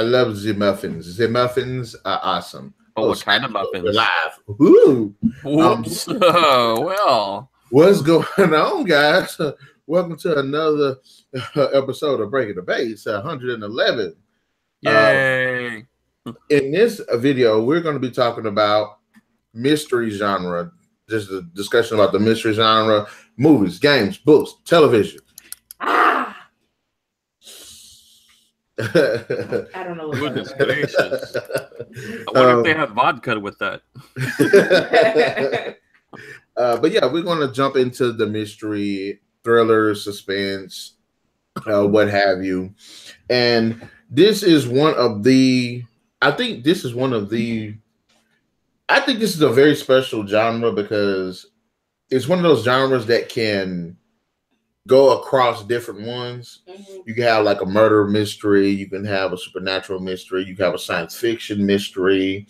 I love the muffins. The muffins are awesome. Oh, what kind of muffins? We're live. Woo! Whoops. Well, what's going on, guys? Welcome to another episode of Breaking the Base, 111. Yay! In this video, we're going to be talking about mystery genre. Just a discussion about the mystery genre, movies, games, books, television. I don't know what Goodness gracious. I wonder if they have vodka with that. But yeah, we're going to jump into the mystery, thriller, suspense, what have you. And this is one of the, I think this is a very special genre because it's one of those genres that can go across different ones. Mm-hmm. You can have like a murder mystery, you can have a supernatural mystery, you can have a science fiction mystery.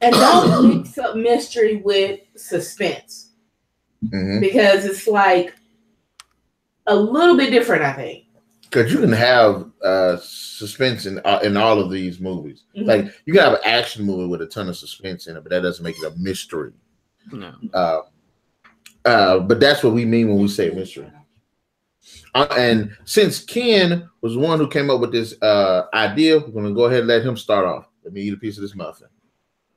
And don't mix up mystery with suspense. Mm-hmm. Because it's like a little bit different, I think. Because you can have suspense in all of these movies. Mm-hmm. Like you can have an action movie with a ton of suspense in it, but that doesn't make it a mystery. No. But that's what we mean when we say mystery. And since Ken was the one who came up with this idea, we're going to go ahead and let him start off. Let me eat a piece of this muffin.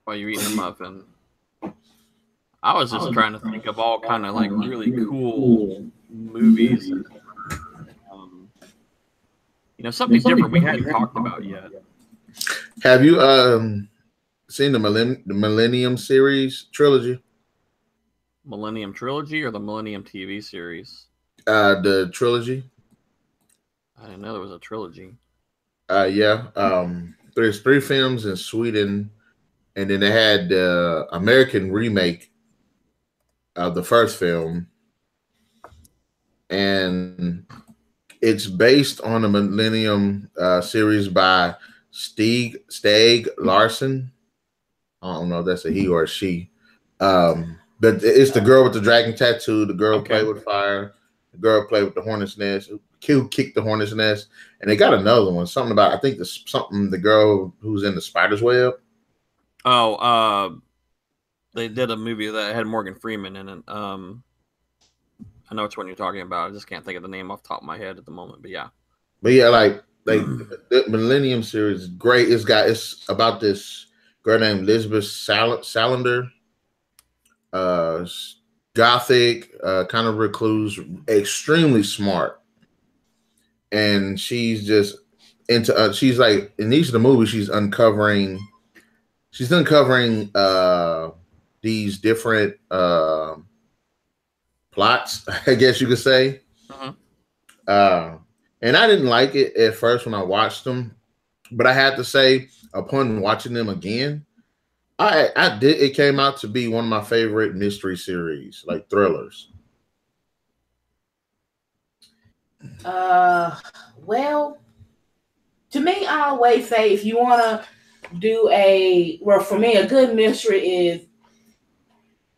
While you're eating a muffin, I was just trying to think of all kind of like really cool movies. Something different we hadn't talked about yet. Have you seen the Millennium series trilogy? Millennium Trilogy or the Millennium TV series? The trilogy. I didn't know there was a trilogy. Yeah. There's 3 films in Sweden, and then they had the American remake of the first film, and it's based on a Millennium series by Steg Larsen. I don't know if that's a he or a she. But it's the girl with the dragon tattoo, the girl who played with fire, the girl played with the hornet's nest, who kicked the hornet's nest, and they got another one. Something about the girl who's in the spider's web. Oh, they did a movie that had Morgan Freeman in it. I know which one you're talking about. I just can't think of the name off the top of my head at the moment. But yeah, like the Millennium series is great. It's about this girl named Elizabeth Salander. Gothic, kind of recluse, extremely smart, and she's just into. She's like in each of the movies, she's uncovering these different plots, I guess you could say. Uh-huh. And I didn't like it at first when I watched them, but I had to say, upon watching them again, I did. It came out to be one of my favorite mystery series, like thrillers. Well, to me, I always say if you want to do for me, a good mystery is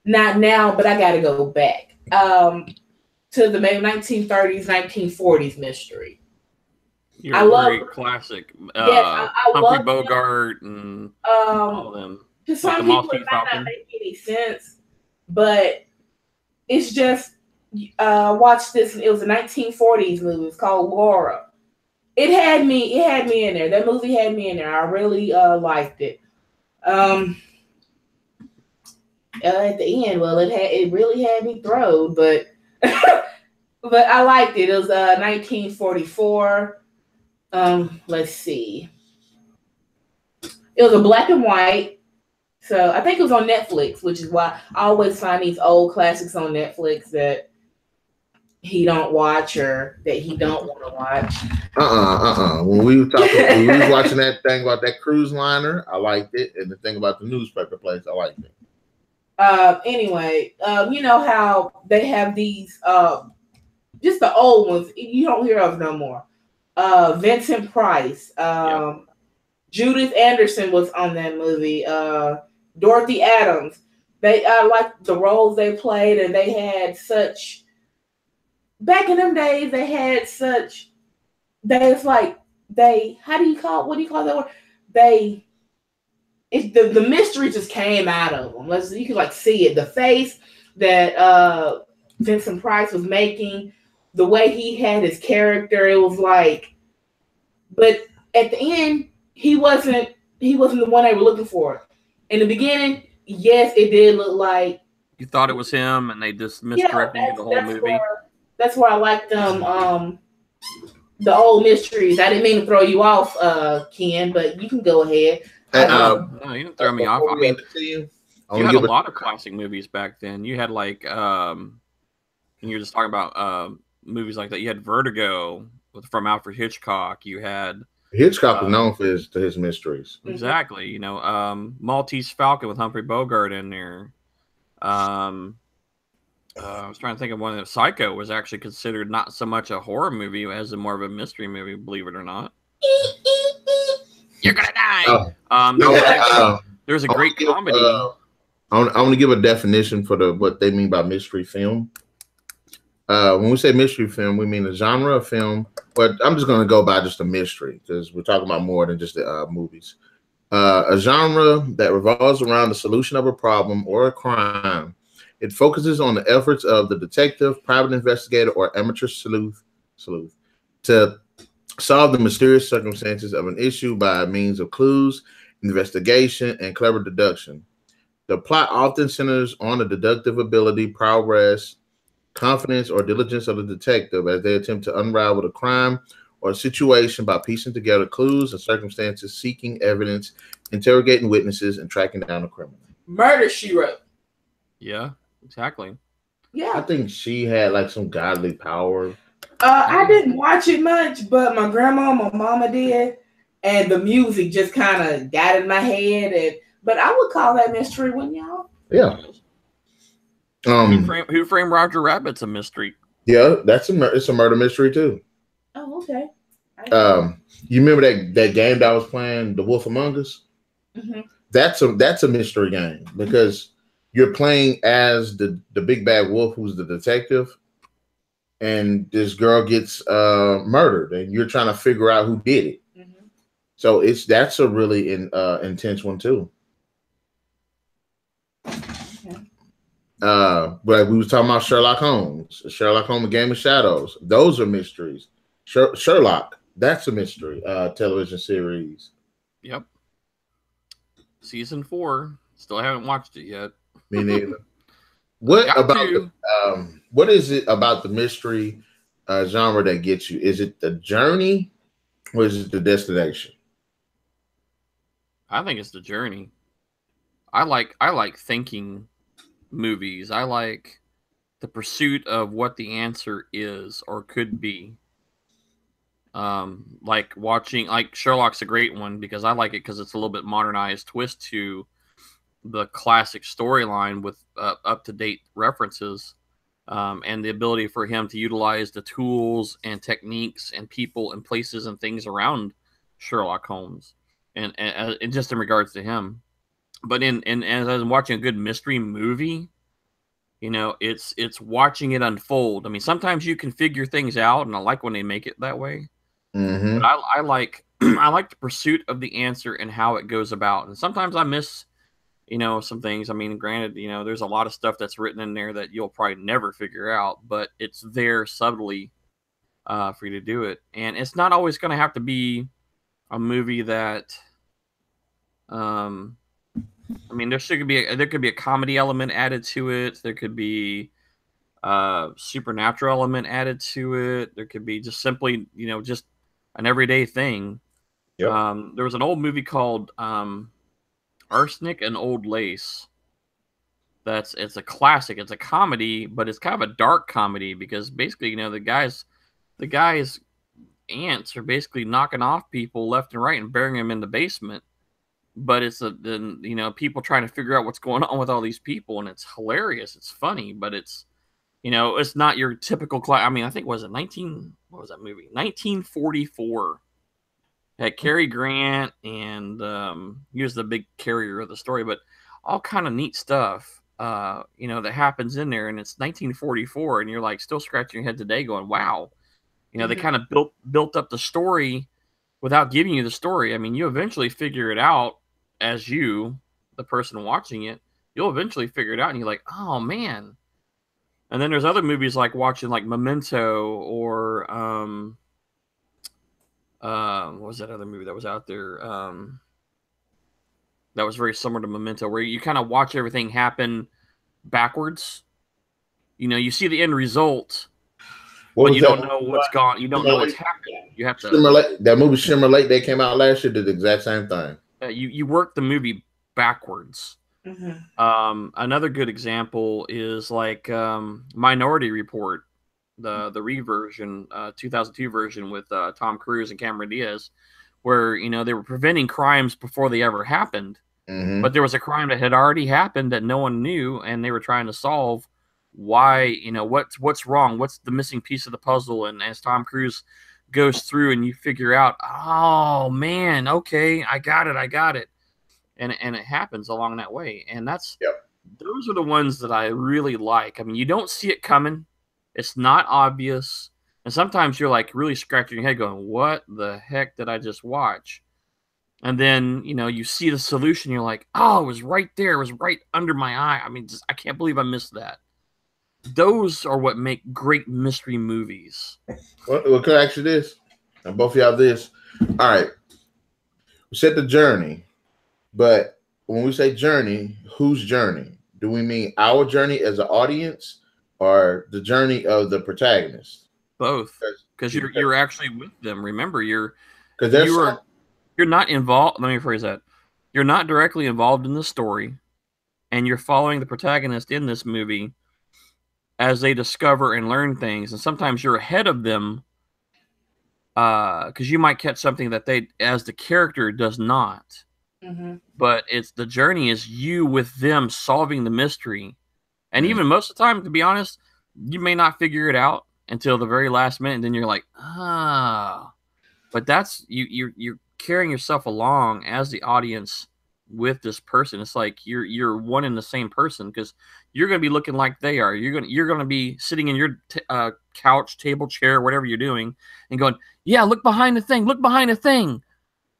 not now, but I got to go back to the maybe 1930s, 1940s mystery. I love classic. Yes, I Humphrey Bogart and all of them. To some people, it might not make any sense, but it's just watch this. It was a 1940s movie. It's called Laura. It had me in there. That movie had me in there. I really liked it. At the end, well, it really had me thrown, but but I liked it. It was 1944. Let's see. It was a black and white. So I think it was on Netflix, which is why I always find these old classics on Netflix that he don't watch or that he don't want to watch. When we was watching that thing about that cruise liner, I liked it, and the thing about the newspaper place, I liked it. Anyway, you know how they have these just the old ones you don't hear of no more. Vincent Price, Judith Anderson was on that movie. Dorothy Adams. They like the roles they played, and they had such. Back in them days, they had such. How do you call? What do you call that word? the mystery just came out of them. You can like see it. The face that Vincent Price was making, the way he had his character, it was like. But at the end, he wasn't the one they were looking for. In the beginning, yes, it did look like You thought it was him, and they just yeah. misdirected you the whole movie. That's where I liked them. The old mysteries. I didn't mean to throw you off, Ken, but you can go ahead. No, you didn't throw me off. I mean, you had a lot of classic movies back then. You had like, and you're just talking about movies like that. You had Vertigo from Alfred Hitchcock. You had Hitchcock was known for his mysteries. Exactly. You know, Maltese Falcon with Humphrey Bogart in there. I was trying to think of one that Psycho was actually considered not so much a horror movie as more of a mystery movie, believe it or not. You're gonna die. There's a great comedy. I want to give a definition for what they mean by mystery film. When we say mystery film, we mean a genre of film, but I'm just going to go by just a mystery because we're talking about more than just the movies. A genre that revolves around the solution of a problem or a crime. It focuses on the efforts of the detective, private investigator, or amateur sleuth to solve the mysterious circumstances of an issue by means of clues, investigation, and clever deduction. The plot often centers on the deductive ability, prowess, confidence, or diligence of the detective as they attempt to unravel a crime or a situation by piecing together clues and circumstances, seeking evidence, interrogating witnesses, and tracking down a criminal. Murder, She Wrote. Yeah, exactly. Yeah. I think she had like some godly power. I didn't watch it much, but my grandma, my mama did, and the music just kind of got in my head. But I would call that mystery, wouldn't y'all? Yeah. Who Framed Roger Rabbit's a mystery. Yeah, it's a murder mystery too. Oh, okay. You remember that game that I was playing, The Wolf Among Us? Mm-hmm. That's a mystery game because you're playing as the big bad wolf who's the detective, and this girl gets murdered, and you're trying to figure out who did it. Mm-hmm. So that's a really intense one too. But we was talking about Sherlock Holmes, A Game of Shadows. Those are mysteries. Sherlock, that's a mystery television series. Yep. Season 4. Still haven't watched it yet. Me neither. What is it about the mystery genre that gets you? Is it the journey or is it the destination? I think it's the journey. I like thinking movies. I like the pursuit of what the answer is or could be. Like watching, like Sherlock's a great one because I like it because it's a little bit modernized twist to the classic storyline with up-to-date references, and the ability for him to utilize the tools and techniques and people and places and things around Sherlock Holmes, and just in regards to him. But as I'm watching a good mystery movie, you know, it's watching it unfold. I mean, sometimes you can figure things out, and I like when they make it that way. Mm-hmm. But I like I like the pursuit of the answer and how it goes about. And sometimes I miss, you know, some things. I mean, granted, you know, there's a lot of stuff that's written in there that you'll probably never figure out, but it's there subtly for you to do it. And it's not always going to have to be a movie that, I mean, there could be a comedy element added to it. There could be supernatural element added to it. There could be just simply, you know, just an everyday thing. Yep. There was an old movie called Arsenic and Old Lace. It's a classic. It's a comedy, but it's kind of a dark comedy because basically, you know, the guy's aunts are basically knocking off people left and right and burying them in the basement. But it's you know, people trying to figure out what's going on with all these people, and it's hilarious. It's funny, but it's, you know, it's not your typical I mean, I think what was that movie? 1944. Had Cary Grant, and he was the big carrier of the story, but all kind of neat stuff, you know, that happens in there, and it's 1944, and you're like still scratching your head today, going, "Wow," you know, they kind of built up the story without giving you the story. I mean, you eventually figure it out as you, the person watching it. You'll eventually figure it out, and you're like, oh man. And then there's other movies like watching like Memento or what was that other movie that was out there? That was very similar to Memento, where you kind of watch everything happen backwards. You know, you see the end result, but you don't know what's gone. You don't know what's happened. You have to. That movie Shimmer Lake, they came out last year, did the exact same thing. You work the movie backwards. Mm-hmm. Another good example is like Minority Report, the reversion, 2002 version with Tom Cruise and Cameron Diaz, where they were preventing crimes before they ever happened. Mm-hmm. But there was a crime that had already happened that no one knew, and they were trying to solve why, what's wrong, what's the missing piece of the puzzle. And as Tom Cruise goes through and you figure out, oh man, okay, I got it. And it happens along that way. And those are the ones that I really like. I mean, you don't see it coming. It's not obvious. And sometimes you're like really scratching your head going, what the heck did I just watch? And then, you see the solution. You're like, oh, it was right there. It was right under my eye. I mean, I can't believe I missed that. Those are what make great mystery movies. Well, could I ask you this? And both of y'all this. All right. We said the journey, but when we say journey, whose journey? Do we mean our journey as an audience or the journey of the protagonist? Both. Because you're actually with them. Remember, you're not involved. Let me rephrase that. You're not directly involved in the story, and you're following the protagonist in this movie as they discover and learn things. And sometimes you're ahead of them because you might catch something that they, as the character, does not. Mm-hmm. But the journey is you with them solving the mystery. And even most of the time, to be honest, you may not figure it out until the very last minute. And then you're like, but that's you're carrying yourself along as the audience with this person. It's like you're one and the same person, because you're going to be looking like they are. You're going to be sitting in your couch, table, chair, whatever you're doing, and going, yeah, look behind the thing. Look behind the thing.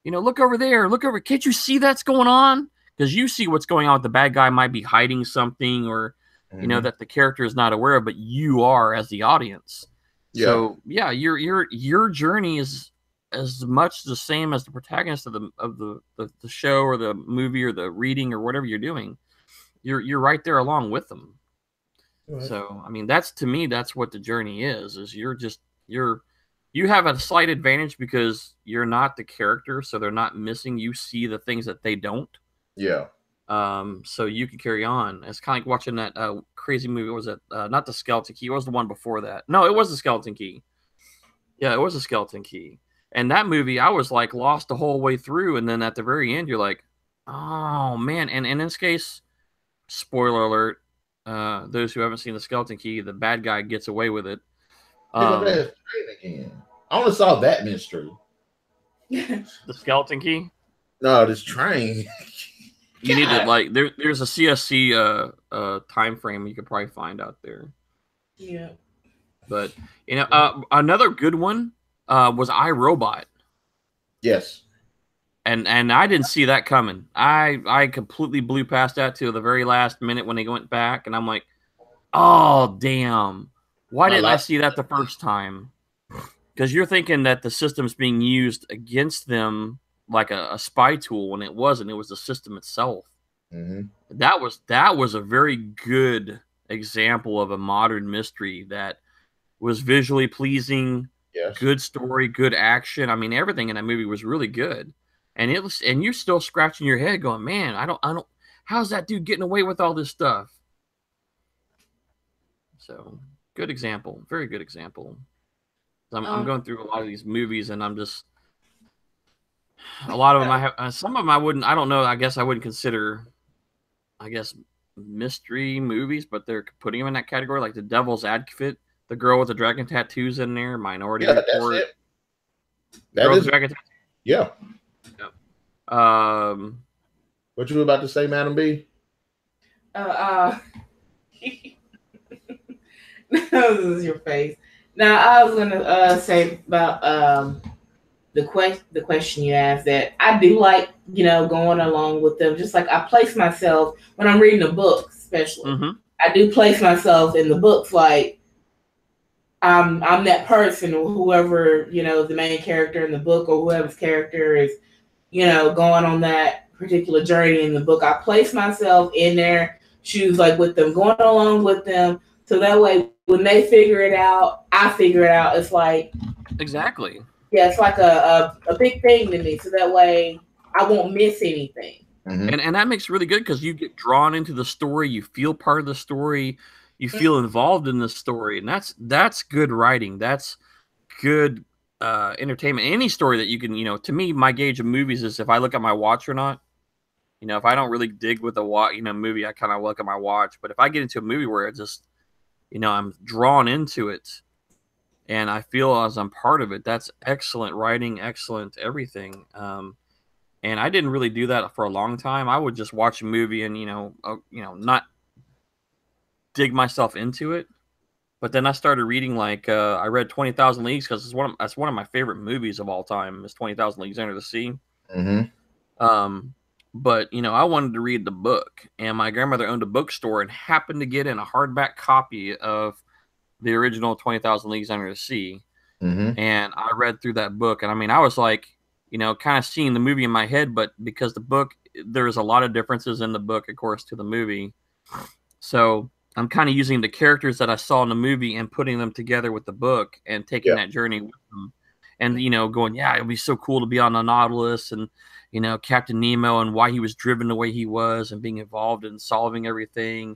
Look over there. Look over. Can't you see that's going on? Because you see what's going on. The bad guy might be hiding something, or that the character is not aware of, but you are as the audience. Yeah. So yeah, your journey is as much the same as the protagonist of the show or the movie or the reading or whatever you're doing. You're right there along with them. Right. So I mean, to me that's what the journey is you have a slight advantage because you're not the character, so they're not missing. You see the things that they don't. Yeah. So you can carry on. It's kind of like watching that crazy movie. What was it? Not the Skeleton Key. What was the one before that? No, it was the Skeleton Key. Yeah, it was the Skeleton Key. And that movie, I was like lost the whole way through, and then at the very end, you're like, oh man. And in this case, spoiler alert, those who haven't seen the Skeleton Key, the bad guy gets away with it. Again. I only saw that mystery. The Skeleton Key? No, this train. You need to there's a CSC time frame you could probably find out there. Yeah. But another good one was iRobot. Yes. And I didn't see that coming. I completely blew past that to the very last minute when they went back, and I'm like, oh damn. Why didn't I see that the first time? Because you're thinking that the system's being used against them like a spy tool, when it wasn't. It was the system itself. Mm-hmm. That was a very good example of a modern mystery that was visually pleasing, good story, good action. I mean, everything in that movie was really good. And you're still scratching your head going, man, I don't, how's that dude getting away with all this stuff? So good example, very good example. I'm going through a lot of these movies, and I'm just, a lot of them I have, some of them I wouldn't, I don't know, I guess I wouldn't consider, mystery movies, but they're putting them in that category, like The Devil's Advocate, the girl with the dragon tattoos in there, Minority Report. That's it. Girl with the dragon tattoos. Yeah. What you were about to say, Madam B? This is your face. Now I was gonna say about the question you asked, that I do like, going along with them. Just like I place myself when I'm reading a book, especially. Mm-hmm. I do place myself in the books, like I'm that person, or whoever, the main character in the book, or whoever's character is, going on that particular journey in the book. I place myself in their shoes, like with them, going along with them, so that way when they figure it out, I figure it out. It's like, Exactly. yeah, it's like a big thing to me, so that way I won't miss anything. Mm-hmm. And that makes it really good because you get drawn into the story, you feel part of the story, you feel involved in the story, and that's good writing. That's good entertainment. Any story that you can, to me, my gauge of movies is if I look at my watch or not. If I don't really dig with a movie, I kind of look at my watch. But if I get into a movie where it just, I'm drawn into it, and I feel as I'm part of it, that's excellent writing, excellent everything. And I didn't really do that for a long time. I would just watch a movie and not dig myself into it. But then I started reading, like I read 20,000 Leagues because that's one of my favorite movies of all time. Is 20,000 Leagues Under the Sea. Mm-hmm. But I wanted to read the book, and my grandmother owned a bookstore and happened to get in a hardback copy of the original 20,000 Leagues Under the Sea. Mm-hmm. And I read through that book, and I mean, I was like, kind of seeing the movie in my head, but because the book, there's a lot of differences in the book, of course, to the movie. So I'm kind of using the characters that I saw in the movie and putting them together with the book and taking that journey with them. And, going, yeah, it'd be so cool to be on the Nautilus and, Captain Nemo and why he was driven the way he was and being involved in solving everything.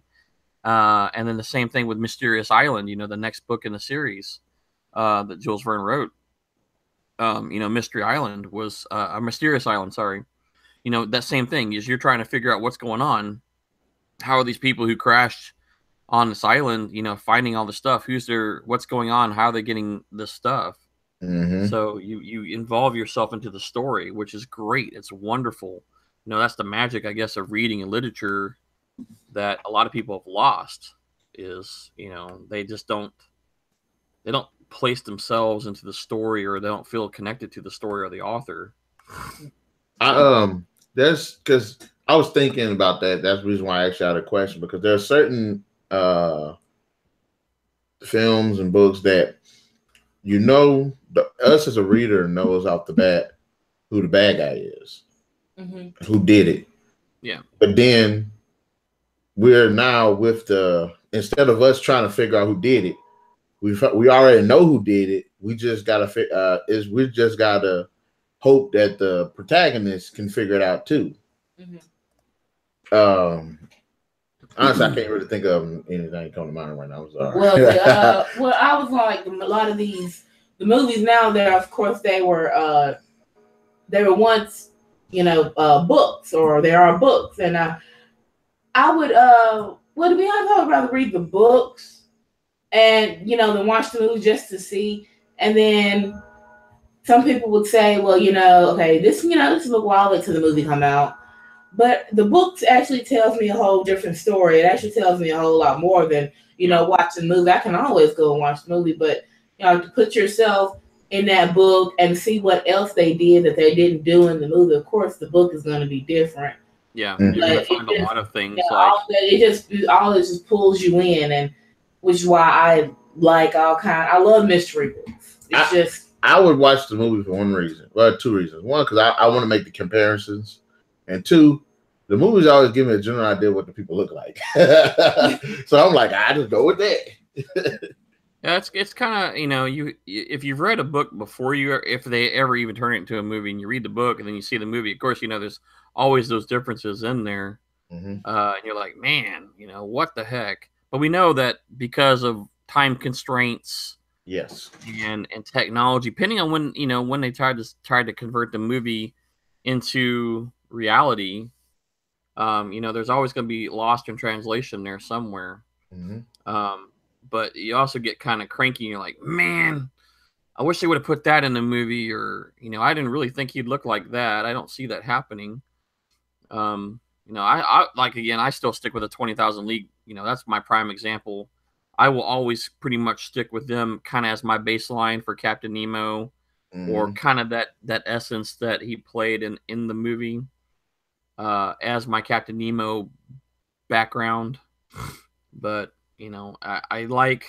And then the same thing with Mysterious Island, the next book in the series that Jules Verne wrote. Mystery Island was a Mysterious Island. Sorry, that same thing is you're trying to figure out what's going on. How are these people who crashed on this island, finding all the stuff? What's going on? How are they getting this stuff? Mm-hmm. So you involve yourself into the story, which is great. It's wonderful. That's the magic, I guess, of reading and literature that a lot of people have lost. Is they just don't place themselves into the story, or they don't feel connected to the story or the author. That's because I was thinking about that. That's the reason why I asked you out a question, because there are certain films and books that us as a reader knows off the bat who the bad guy is, who did it. Yeah. But then we're now instead of us trying to figure out who did it, we already know who did it. We just gotta hope that the protagonist can figure it out too. Honestly, I can't really think of anything coming to mind right now. I'm sorry. Well, I was like, a lot of the movies now, there, of course, they were once, books, or there are books, and I would, well, to be honest, I would rather read the books and, then watch the movie just to see. And then some people would say, well, okay, this book, well, I'll wait till the movie come out. But the books actually tells me a whole different story. It actually tells me a whole lot more than, watching the movie. I can always go and watch the movie, but, to put yourself in that book and see what else they did that they didn't do in the movie, of course, the book is going to be different. Yeah, you're going to find a lot of things all it just pulls you in, and which is why I like I love mystery books. I would watch the movie for one reason. Well, two reasons. One, because I want to make the comparisons. And two, the movies always give me a general idea of what the people look like. So I'm like, I just go with that. Yeah, it's kind of, if you've read a book before if they ever even turn it into a movie and you read the book and then you see the movie, of course, there's always those differences in there. Mm-hmm. And you're like, man, what the heck? But we know that because of time constraints, yes, and technology, depending on when they tried to convert the movie into reality, there's always going to be lost in translation there somewhere. Mm-hmm. But you also get kind of cranky and you're like, man, I wish they would have put that in the movie, or I didn't really think he'd look like that. I don't see that happening. I like, again, I still stick with a 20,000 League. That's my prime example. I will always pretty much stick with them kind of as my baseline for Captain Nemo or kind of that essence that he played in the movie as my Captain Nemo background. But I like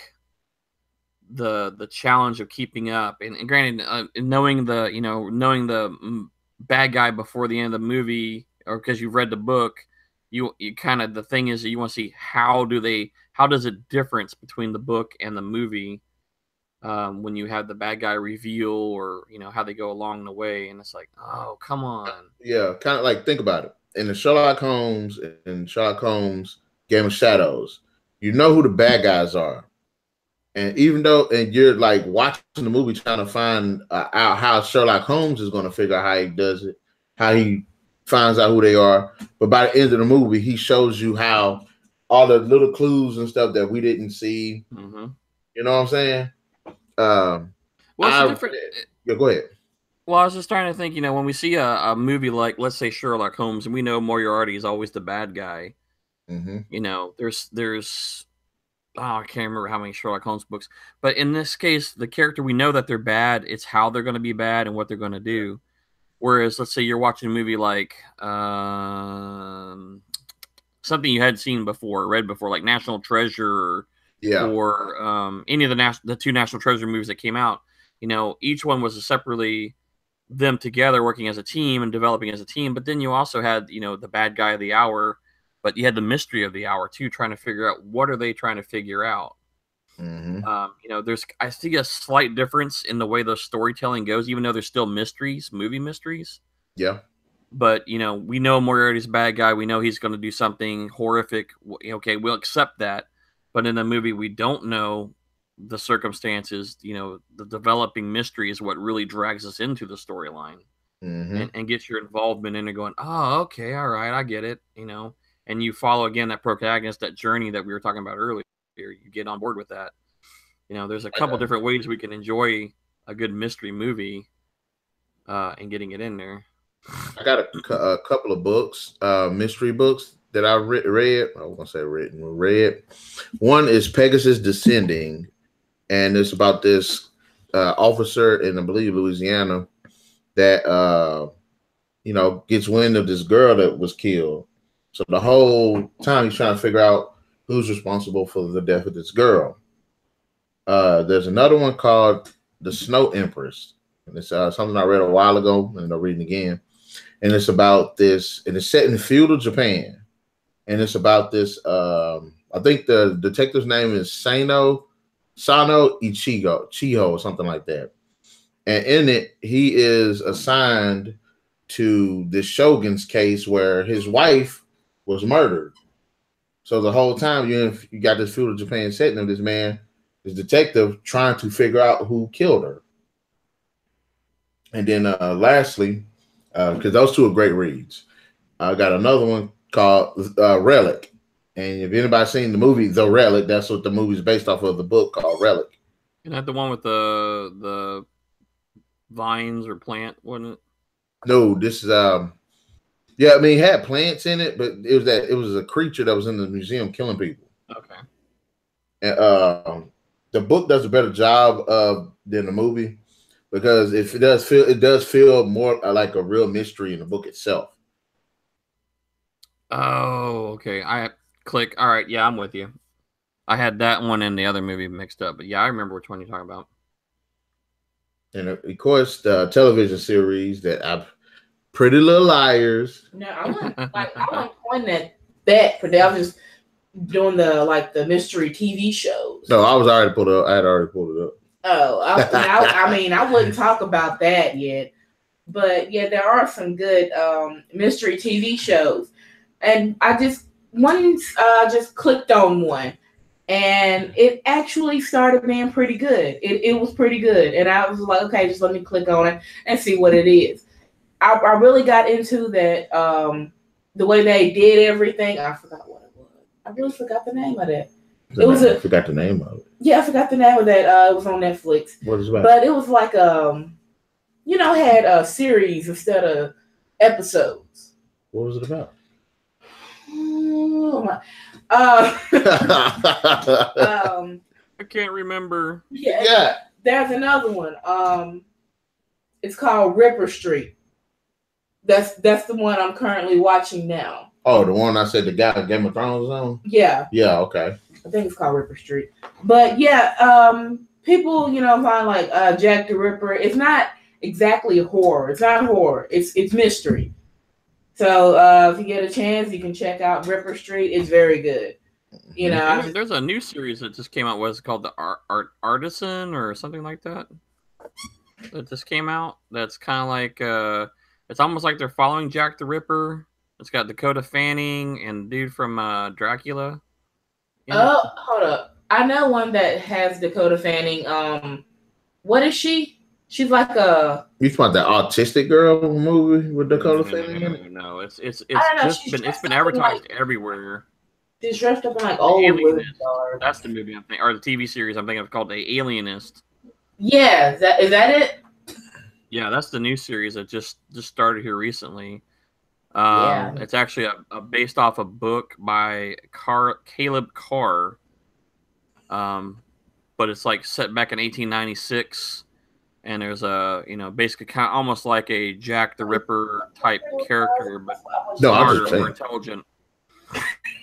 the challenge of keeping up, and granted, knowing the bad guy before the end of the movie, or because you've read the book, you kind of, the thing is that you want to see how does it difference between the book and the movie, when you have the bad guy reveal, or how they go along the way, and it's like, oh, come on. Yeah, kind of like, think about it. In the Sherlock Holmes Game of Shadows, you know who the bad guys are. And even though, and you're like watching the movie trying to find out how Sherlock Holmes is going to figure out how he does it, how he finds out who they are. But by the end of the movie, he shows you how all the little clues and stuff that we didn't see. Mm-hmm. You know what I'm saying? Well, it's different. Yeah, go ahead. Well, I was just trying to think, when we see a movie like, let's say, Sherlock Holmes, and we know Moriarty is always the bad guy. Mm-hmm. There's I can't remember how many Sherlock Holmes books, but in this case, the character, we know that they're bad. It's how they're going to be bad and what they're going to do. Whereas, let's say you're watching a movie like something you hadn't seen before, read before, like National Treasure, or any of the two National Treasure movies that came out. Each one was separately them together working as a team and developing as a team. But then you also had, the bad guy of the hour, but you had the mystery of the hour too, trying to figure out what are they trying to figure out. Mm-hmm. I see a slight difference in the way the storytelling goes, even though there's still movie mysteries. Yeah. But, we know Moriarty's a bad guy. We know he's going to do something horrific. Okay, we'll accept that. But in the movie, we don't know the circumstances. The developing mystery is what really drags us into the storyline, and gets your involvement in it, going, oh, okay, all right, I get it, and you follow, again, that protagonist, that journey that we were talking about earlier. You get on board with that. There's a couple different ways we can enjoy a good mystery movie, and getting it in there. I got a couple of books, mystery books that I read. I was gonna say read. One is Pegasus Descending, and it's about this officer in, I believe, Louisiana, that gets wind of this girl that was killed. So the whole time he's trying to figure out who's responsible for the death of this girl. There's another one called The Snow Empress, and it's something I read a while ago, and I'm reading again. And it's about this, and it's set in feudal Japan. And it's about this, I think the detective's name is Sano Chiho, or something like that. And in it, he is assigned to this shogun's case where his wife was murdered. So the whole time you got this feudal Japan setting of this detective trying to figure out who killed her. And then lastly, because those two are great reads, I got another one called Relic. And if anybody's seen the movie The Relic, that's what the movie's based off of, the book called Relic. Isn't that the one with the vines or plant, wasn't it? No, this is yeah, I mean, it had plants in it, but it was a creature that was in the museum killing people. Okay. And the book does a better job than the movie, because it does feel more like a real mystery in the book itself. Oh, okay. Click. All right, yeah, I'm with you. I had that one and the other movie mixed up, but yeah, I remember which one you're talking about. And of course, the television series that Pretty Little Liars. No, I wasn't pointing at that, but I was just doing the mystery TV shows. No, I had already pulled it up. Oh, I wouldn't talk about that yet, but yeah, there are some good mystery TV shows, and I just clicked on one, and it actually started being pretty good. It was pretty good, and I was like, okay, just let me click on it and see what it is. I really got into that, the way they did everything. I forgot what it was. I really forgot the name of that. I forgot the name of it. Yeah, I forgot the name of that. It was on Netflix. What is it about? But it was like had a series instead of episodes. What was it about? Oh my. I can't remember. Yeah. There's another one. It's called Ripper Street. That's the one I'm currently watching now. Oh, the one I said the guy Game of Thrones on? Yeah. Yeah, okay. I think it's called Ripper Street. But yeah, people, find like Jack the Ripper. It's not exactly horror. It's not horror. It's mystery. So if you get a chance, you can check out Ripper Street. It's very good. There's a new series that just came out. What's called the Artisan or something like that? That just came out. That's kind of like it's almost like they're following Jack the Ripper. It's got Dakota Fanning and the dude from Dracula. Oh, hold up! I know one that has Dakota Fanning. What is she? She's like a. You talking about the autistic girl movie with Dakota Fanning? No, it's been advertised everywhere. She's dressed up in like old women. That's the movie I'm thinking, or the TV series I'm thinking of called The Alienist. Yeah, is that it? Yeah, that's the new series that just started here recently. Yeah. It's actually based off a book by Caleb Carr. But it's like set back in 1896, and there's a basically kind of almost like a Jack the Ripper type character, but smarter, more intelligent.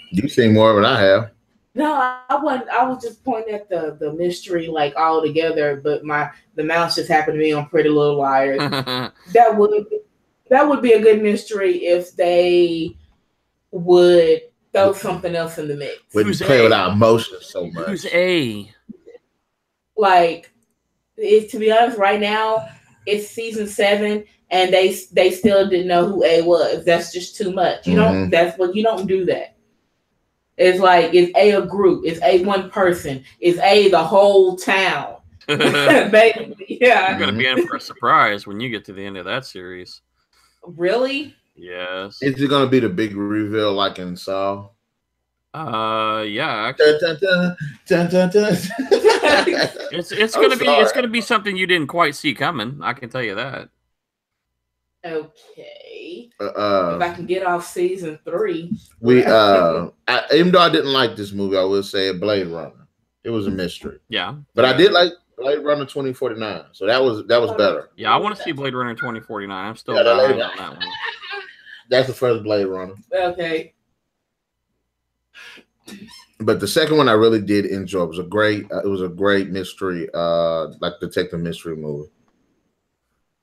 You've seen more than I have. No, I wasn't. I was just pointing at the mystery like all together, but the mouse just happened to be on Pretty Little Liars. That would be a good mystery if they would throw something else in the mix. Wouldn't play with our emotions so much. Who's A? Like, to be honest, right now it's season 7, and they still didn't know who A was. That's just too much. You don't do that. It's like, is A a group? Is A one person? Is A the whole town? Basically, yeah. You're gonna be in for a surprise when you get to the end of that series. Really? Yes. Is it gonna be the big reveal like in Saw? Yeah. Actually. Dun, dun, dun, dun, dun. It's gonna be something you didn't quite see coming. I can tell you that. Okay. If I can get off season 3. Even though I didn't like this movie, I will say Blade Runner. It was a mystery. Yeah. But I did like Blade Runner 2049. So that was better. Yeah, I want to see Blade Runner 2049. I'm still behind on that one. That's the first Blade Runner. Okay. But the second one I really did enjoy. It was a great mystery, like detective mystery movie.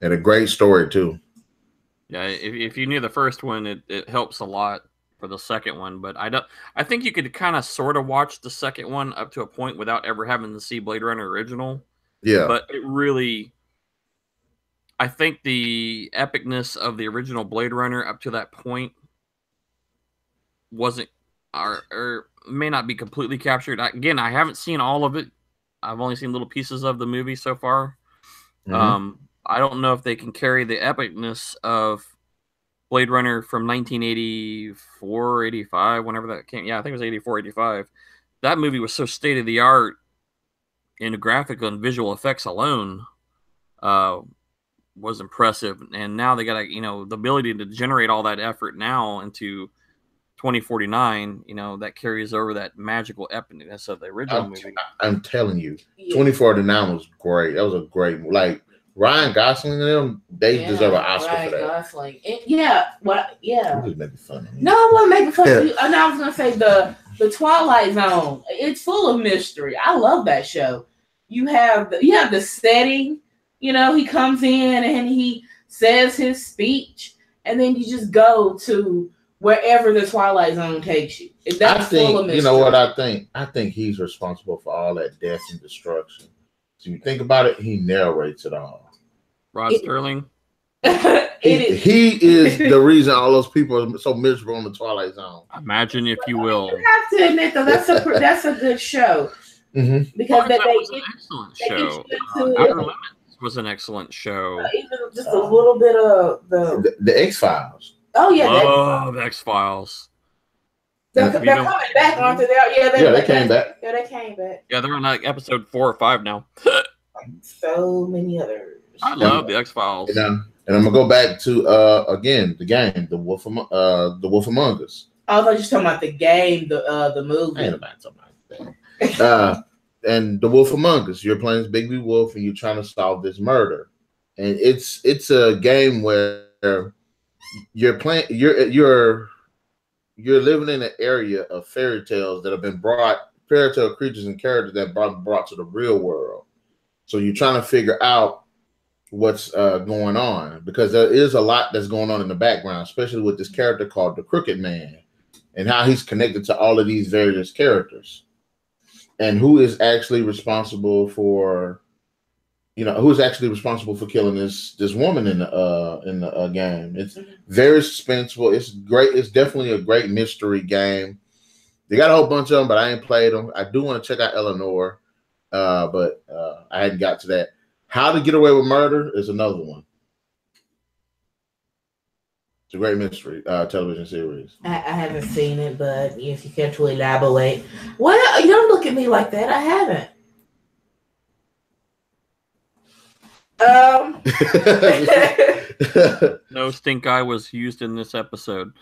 And a great story too. Yeah, if you knew the first one, it helps a lot for the second one. But I think you could kind of sort of watch the second one up to a point without ever having to see Blade Runner original. Yeah. But I think the epicness of the original Blade Runner up to that point wasn't, or may not be completely captured. Again, I haven't seen all of it. I've only seen little pieces of the movie so far. Mm-hmm. I don't know if they can carry the epicness of Blade Runner from 1984, 85, whenever that came. Yeah, I think it was 84, 85. That movie was so state-of-the-art in graphical and visual effects alone, was impressive. And now they got the ability to generate all that effort now into 2049, that carries over that magical epicness of the original movie. I'm telling you, 2049 was great. That was a great movie. Like, Ryan Gosling and them, they deserve an Oscar Ryan for that. Gosling. Yeah. You just making fun of me. No, I wasn't making fun of you. And I was going to say the Twilight Zone. It's full of mystery. I love that show. You have the setting. He comes in and he says his speech, and then you just go to wherever the Twilight Zone takes you. That's full of mystery. You know what I think? I think he's responsible for all that death and destruction. So you think about it, he narrates it all. Rod Sterling. He is the reason all those people are so miserable in the Twilight Zone. Imagine, if you will. You have to admit, though, that's a good show. Mm-hmm. Because that was an excellent show. Outer Limits was an excellent show. Even just a little bit of the X-Files. Oh yeah, love X-Files. They're coming back, aren't they? They came back. Yeah, they came back. Yeah, they're on like episode 4 or 5 now. So many others. I love the X-Files. And I'm gonna go back to again the game, the Wolf Among Us. I thought you were talking about the game, the movie. I ain't about talking about that. And the Wolf Among Us. You're playing this Big B Wolf, and you're trying to solve this murder. and it's a game where you're playing you're living in an area of fairy tales that have been brought fairy tale creatures and characters that brought to the real world. So you're trying to figure out what's going on because there is a lot that's going on in the background, especially with this character called the Crooked Man and how he's connected to all of these various characters and who is actually responsible for who's actually responsible for killing this woman in the game. It's very suspenseful. It's great. It's definitely a great mystery game. They got a whole bunch of them, but I ain't played them. I do want to check out Eleanor, but I hadn't got to that. How to Get Away with Murder is another one. It's a great mystery television series. I haven't seen it, but if you care to elaborate. Well, you don't look at me like that. I haven't. No stink eye was used in this episode.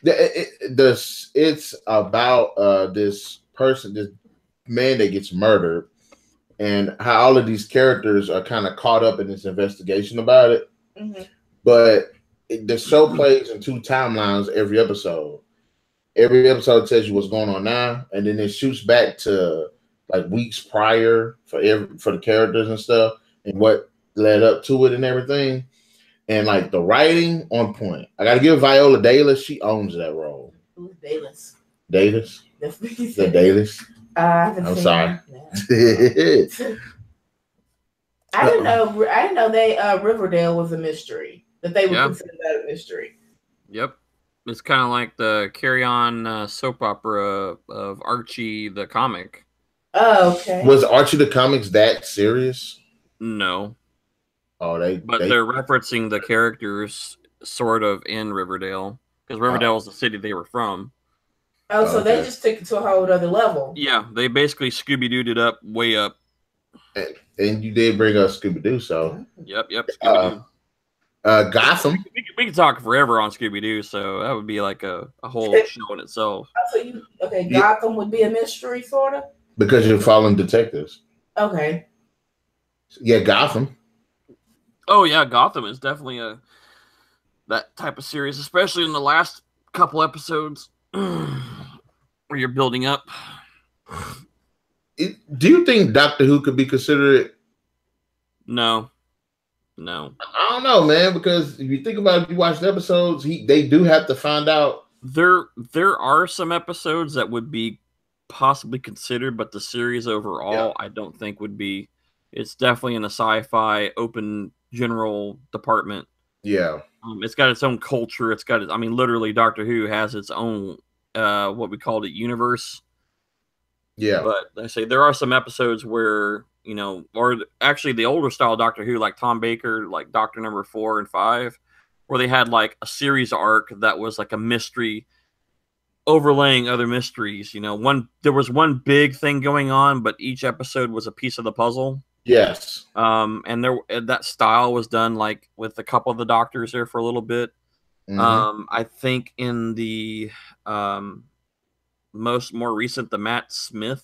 It's about this man that gets murdered, and how all of these characters are kind of caught up in this investigation about it. Mm-hmm. But the show plays in two timelines every episode. Every episode tells you what's going on now, and then it shoots back to like weeks prior for the characters and stuff, and what led up to it and everything. And like the writing on point. I gotta give Viola Davis, she owns that role. Who's Davis? Davis? The Davis? I'm sorry. I didn't know they Riverdale was a mystery. That they would consider that a mystery. Yep. It's kind of like the Carry On soap opera of Archie the comic. Oh, okay. Was Archie the comics that serious? No. Oh, they're referencing the characters sort of in Riverdale because Riverdale is the city they were from. Oh, so they just took it to a whole other level. Yeah, they basically Scooby-Dooed it up way up. And you did bring up Scooby-Doo, so yep, Scooby-Doo. Gotham. We could talk forever on Scooby-Doo, so that would be like a whole show in itself. So Gotham would be a mystery, sort of? Because you're following detectives. Okay. Yeah, Gotham. Oh yeah, Gotham is definitely that type of series, especially in the last couple episodes where you're building up. Do you think Doctor Who could be considered? No. I don't know, man, because if you think about it, if you watch the episodes, they do have to find out. There are some episodes that would be possibly considered, but the series overall, I don't think would be. It's definitely in a sci-fi open general department. Yeah. It's got its own culture. It's got, literally Doctor Who has its own, what we called it, universe. Yeah. But I say there are some episodes where, or actually the older style Doctor Who, like Tom Baker, like Doctor Number 4 and 5, where they had like a series arc that was like a mystery overlaying other mysteries. There was one big thing going on, but each episode was a piece of the puzzle. Yes. And that style was done like with a couple of the Doctors there for a little bit. Mm-hmm. I think in the more recent, the Matt Smith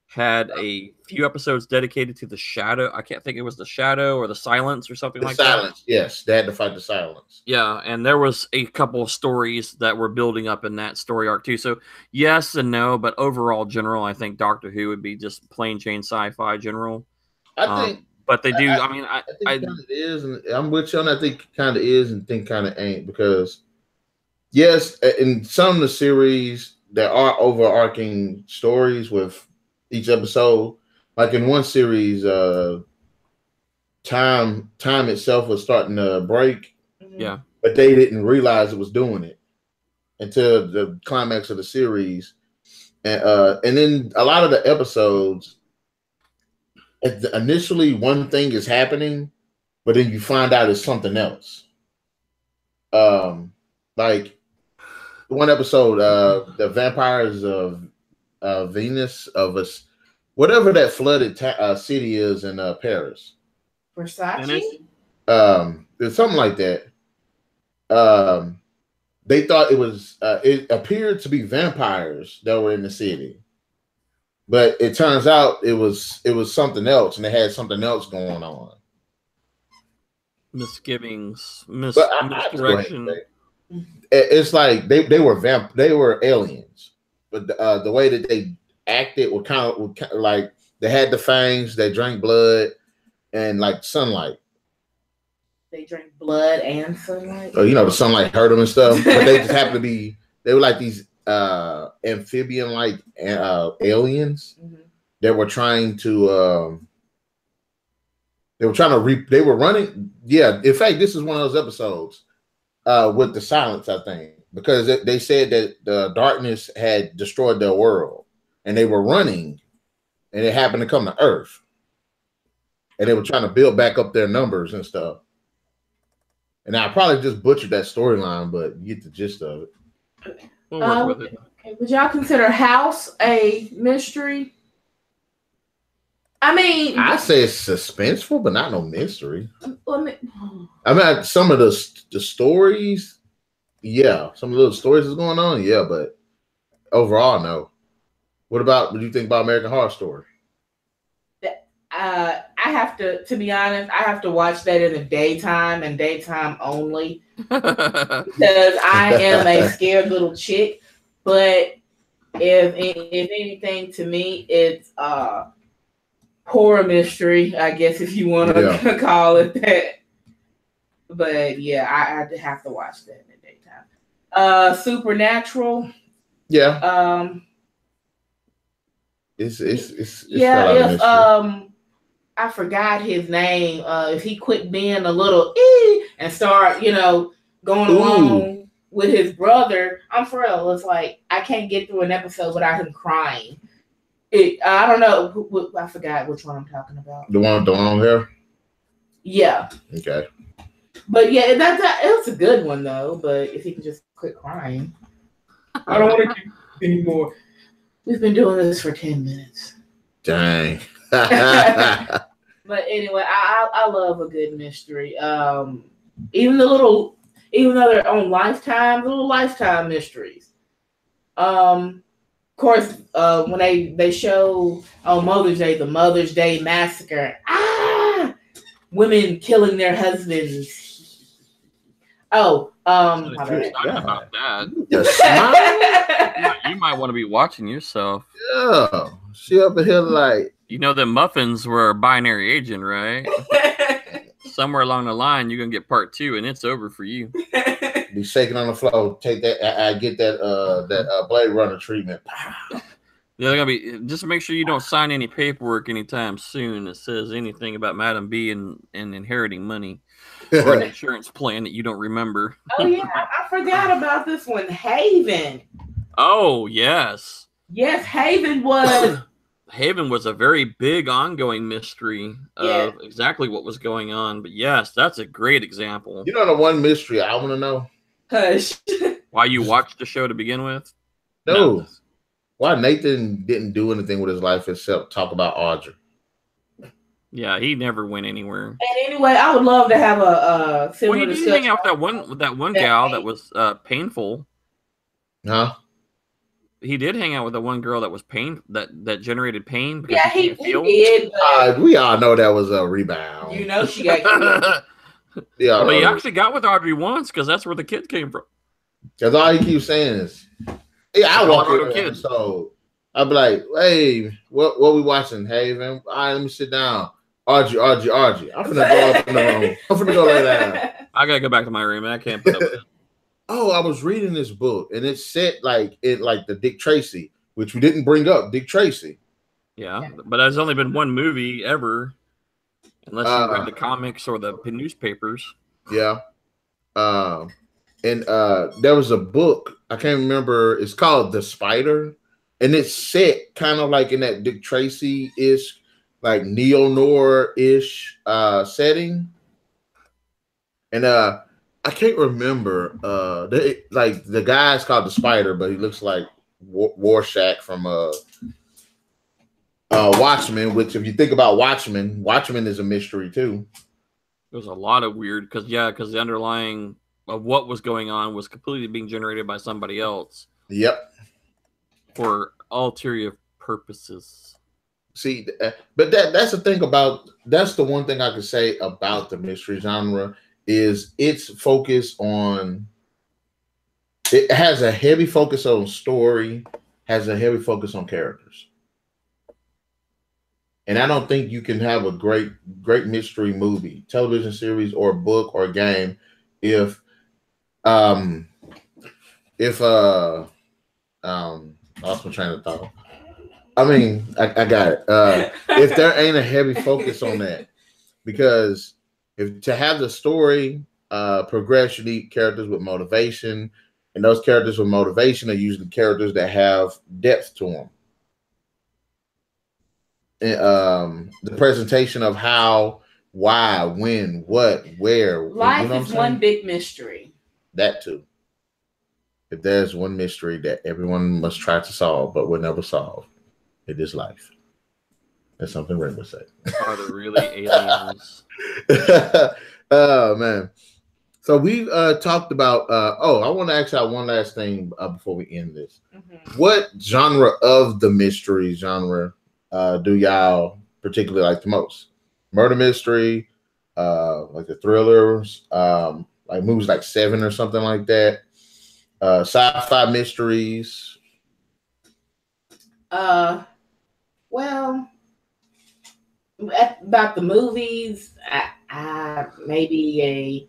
had a few episodes dedicated to the Shadow. I can't think it was the Shadow or the Silence or something like Silence. That. Yes, they had to fight the Silence. Yeah, and there was a couple of stories that were building up in that story arc too. So yes and no, but overall, general, I think Doctor Who would be just plain Jane sci-fi general. I think, but they do. I think kind of is, and I'm with you on. I think kind of is, and think kind of ain't, because yes, in some of the series there are overarching stories with each episode. Like in one series, time itself was starting to break. Yeah, but they didn't realize it was doing it until the climax of the series, and then a lot of the episodes. Initially, one thing is happening, but then you find out it's something else. Like one episode, the vampires of Venus of us, whatever that flooded city is in Paris. Versace. There's something like that. They thought it was. It appeared to be vampires that were in the city. But it turns out it was something else, and they had something else going on. Misgivings, But I just go ahead and misdirection. say, it's like they were aliens, but the way that they acted were kind of like they had the fangs, they drank blood, and like sunlight. They drink blood and sunlight. So the sunlight hurt them and stuff, but they just happened to be. They were like these amphibian like aliens that were trying to. They were trying to They were running. Yeah, in fact, this is one of those episodes with the silence, I think, because they said that the darkness had destroyed their world, and they were running, and it happened to come to Earth, and they were trying to build back up their numbers and stuff. And I probably just butchered that storyline, but you get the gist of it. We'll work with it. Okay. Would y'all consider House a mystery? I mean, I say it's suspenseful, but not no mystery. I mean, some of the stories, yeah, some of the stories is going on, yeah, but overall, no. What do you think about American Horror Story? I have to be honest, I have to watch that in the daytime and daytime only because I am a scared little chick. But if anything, to me, it's horror mystery, I guess, if you want to call it that. But yeah, I have to watch that in the daytime. Supernatural. Yeah. It's I forgot his name. If he quit being a little and start, going along with his brother, I'm for real. It's like I can't get through an episode without him crying. I don't know. I forgot which one I'm talking about. The one with the long hair? Yeah. Okay. But yeah, it's a good one though. But if he can just quit crying, I don't want to do anymore. We've been doing this for 10 minutes. Dang. But anyway, I love a good mystery. Even though they're on Lifetime, little Lifetime mysteries. Of course, when they show on Mother's Day, the Mother's Day Massacre. Women killing their husbands. Oh, talking about that. You might want to be watching yourself. Yeah, she up in here like. The muffins were a binary agent, right? Somewhere along the line, you're gonna get part 2, and it's over for you. Be shaking on the floor. Take that. I get that Blade Runner treatment. They're gonna be. Just make sure you don't sign any paperwork anytime soon that says anything about Madam B and inheriting money or an insurance plan that you don't remember. Oh yeah, I forgot about this one. Haven. Oh yes. Yes, Haven was. Haven was a very big ongoing mystery of exactly what was going on. But yes, that's a great example. You know the one mystery I want to know? Hush. Why you watched the show to begin with? No. Why Nathan didn't do anything with his life except talk about Audrey? Yeah, he never went anywhere. And anyway, I would love to have a similar discussion. Well, he did hang out with that one gal that was painful. Huh? He did hang out with the one girl that was that generated pain. Yeah, he did. We all know that was a rebound. She got killed. Yeah, but he actually got with Audrey once because that's where the kid came from. Because all he keeps saying is, I walk in the episode. I'll be like, hey, what we watching, Haven? All right, let me sit down. Audrey. I'm finna go up in the room. I'm finna go lay down. I gotta go back to my room. I can't put up with it. Oh, I was reading this book, and it's set like the Dick Tracy, which we didn't bring up. Dick Tracy. Yeah, but there's only been one movie ever, unless you read the comics or the newspapers. Yeah. And there was a book, I can't remember. It's called The Spider, and it's set kind of like in that Dick Tracy-ish, like neo-noir-ish setting. And I can't remember. The guy's called the Spider, but he looks like Rorschach from Watchmen. Which, if you think about Watchmen is a mystery too. There's a lot of weird because the underlying of what was going on was completely being generated by somebody else. Yep. For ulterior purposes. See, but that's the thing that's the one thing I could say about the mystery genre is its focus on. It has a heavy focus on story, has a heavy focus on characters. And I don't think you can have a great mystery movie, television series, or book or game if um if lost my train of thought. I mean, I got it. If there ain't a heavy focus on that, because if to have the story progress, you need characters with motivation, and those characters with motivation are usually characters that have depth to them. And, the presentation of how, why, when, what, where, Life you know what I'm is saying? one big mystery. That too. If there's one mystery that everyone must try to solve but will never solve, it is life. That's something Ray would say. Are there really aliens? Oh man. So we talked about I want to ask you one last thing before we end this. Mm-hmm. What genre of the mystery genre do y'all particularly like the most? Murder mystery, like the thrillers, like movies like Seven or something like that. Sci-fi mysteries. Well, about the movies, I maybe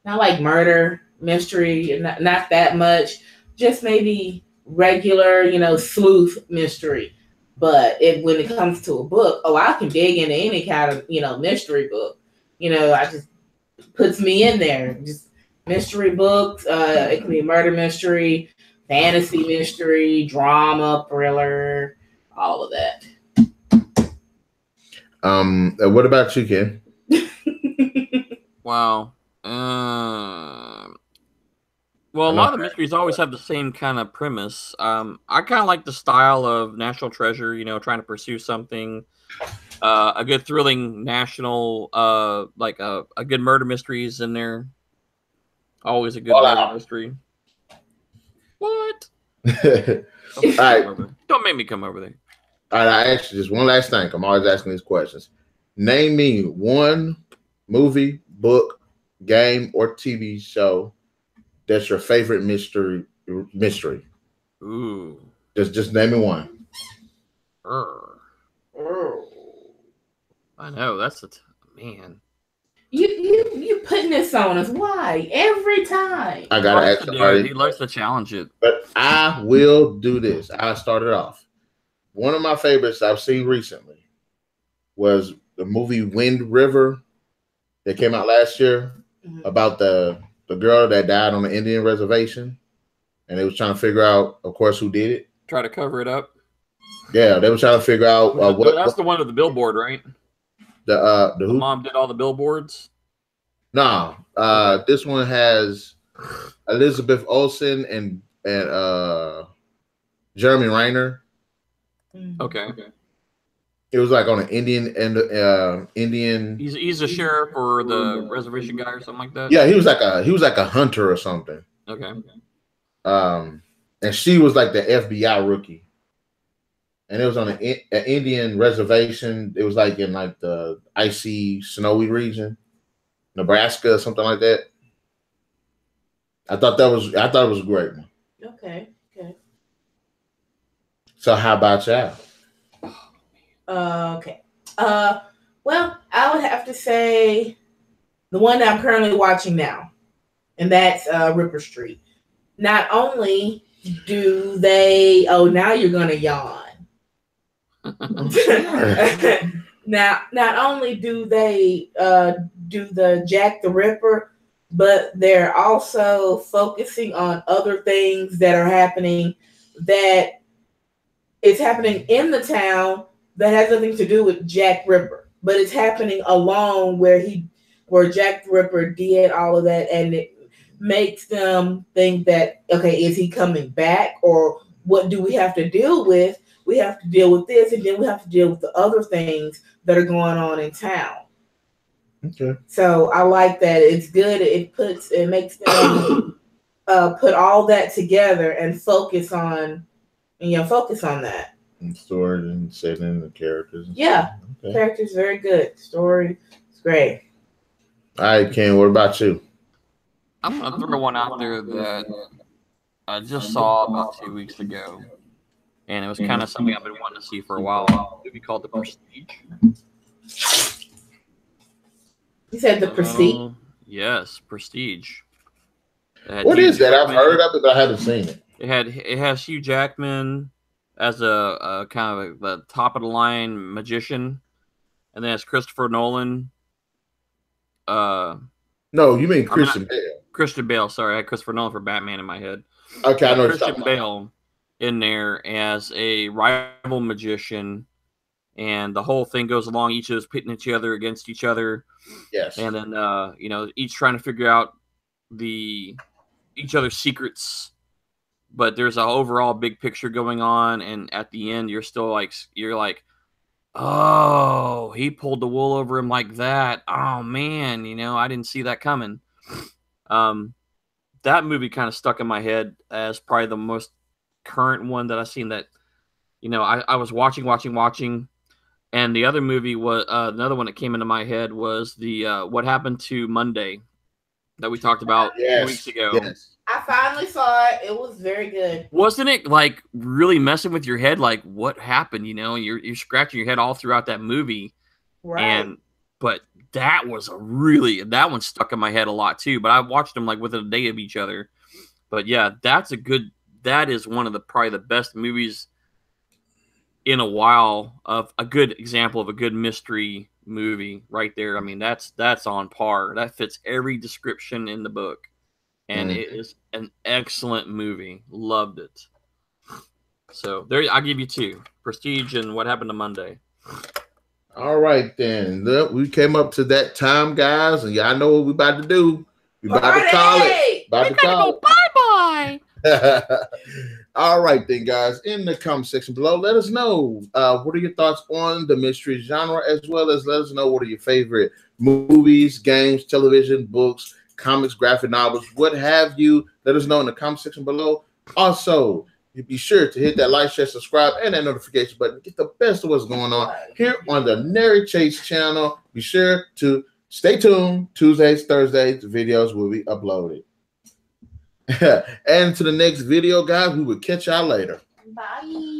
not like murder mystery, not that much. Just maybe regular, sleuth mystery. But when it comes to a book, I can dig into any kind of mystery book. I just puts me in there. Just mystery books. It can be murder mystery, fantasy mystery, drama, thriller, all of that. What about you, Ken? Wow. Well, a lot of the mysteries always have the same kind of premise. I kind of like the style of National Treasure, trying to pursue something. A good thrilling national, like a good murder mystery is in there. Always a good murder mystery. What? All right. Don't make me come over there. All right, I asked you just one last thing. I'm always asking these questions. Name me one movie, book, game, or TV show that's your favorite mystery. Ooh. Just name me one. I know that's man. You putting this on us? Why every time? I gotta ask somebody. He likes to challenge it. But I will do this. I started off. One of my favorites I've seen recently was the movie Wind River that came out last year about the girl that died on the Indian reservation, and they was trying to figure out, of course, who did it. Try to cover it up. Yeah, they were trying to figure out That's the one with the billboard, right? The who? Mom did all the billboards. No, this one has Elizabeth Olsen and Jeremy Renner. Okay. It was like on an Indian and Indian. He's a sheriff or the reservation guy or something like that. Yeah, he was like a hunter or something. Okay. And she was like the FBI rookie, and it was on an Indian reservation. It was like in like the icy, snowy region, Nebraska or something like that. I thought it was a great one. Okay. So how about y'all? Okay. Well, I would have to say the one that I'm currently watching now, and that's Ripper Street. Not only do they, now you're gonna yawn. Now, not only do they do the Jack the Ripper, but they're also focusing on other things that are happening that it's happening in the town that has nothing to do with Jack Ripper, but it's happening along where Jack the Ripper did all of that, and it makes them think that, okay, is he coming back, or what do we have to deal with? We have to deal with this, and then we have to deal with the other things that are going on in town. Okay. So I like that. It's good. It makes them put all that together and focus on that. And story and setting the characters. Yeah, okay. Characters very good. Story is great. All right, Ken. What about you? I'm gonna throw one out there that I just saw about 2 weeks ago, and it was kind of something I've been wanting to see for a while. A movie called The Prestige. You said The Prestige. Yes, Prestige. What is that? I've heard of it, but I haven't seen it. It has Hugh Jackman as a kind of the top of the line magician, and then it's Christopher Nolan. No, you mean Christian Bale. Christian Bale. Sorry, I had Christopher Nolan for Batman in my head. Okay, I know Christian Bale in there as a rival magician, and the whole thing goes along. Each of us pitting each other against each other. Yes, and then each trying to figure out each other's secrets. But there's an overall big picture going on, and at the end, you're like, oh, he pulled the wool over him like that. Oh man, I didn't see that coming. That movie kind of stuck in my head as probably the most current one that I've seen. That I was watching, and the other movie was another one that came into my head was the What Happened to Monday that we talked about 2 weeks ago. Yes. I finally saw it. It was very good. Wasn't it like really messing with your head? Like, what happened? You're scratching your head all throughout that movie. Right. But that one stuck in my head a lot too. But I watched them like within a day of each other. But yeah, that is one of probably the best movies in a while, of a good example of a good mystery movie right there. I mean, that's on par. That fits every description in the book. And it is an excellent movie. Loved it. So there, I'll give you 2: Prestige and What Happened to Monday. All right then. Look, we came up to that time, guys, and y'all know what we about to do. We about to call it. About to call it. Bye. All right then, guys. In the comment section below, let us know what are your thoughts on the mystery genre, as well as let us know what are your favorite movies, games, television, books, comics, graphic novels, what have you. Let us know in the comment section below. Also, you be sure to hit that like, share, subscribe, and that notification button. Get the best of what's going on here on the Narik Chase channel. Be sure to stay tuned. Tuesdays, Thursdays, the videos will be uploaded. And to the next video, guys, we will catch y'all later. Bye.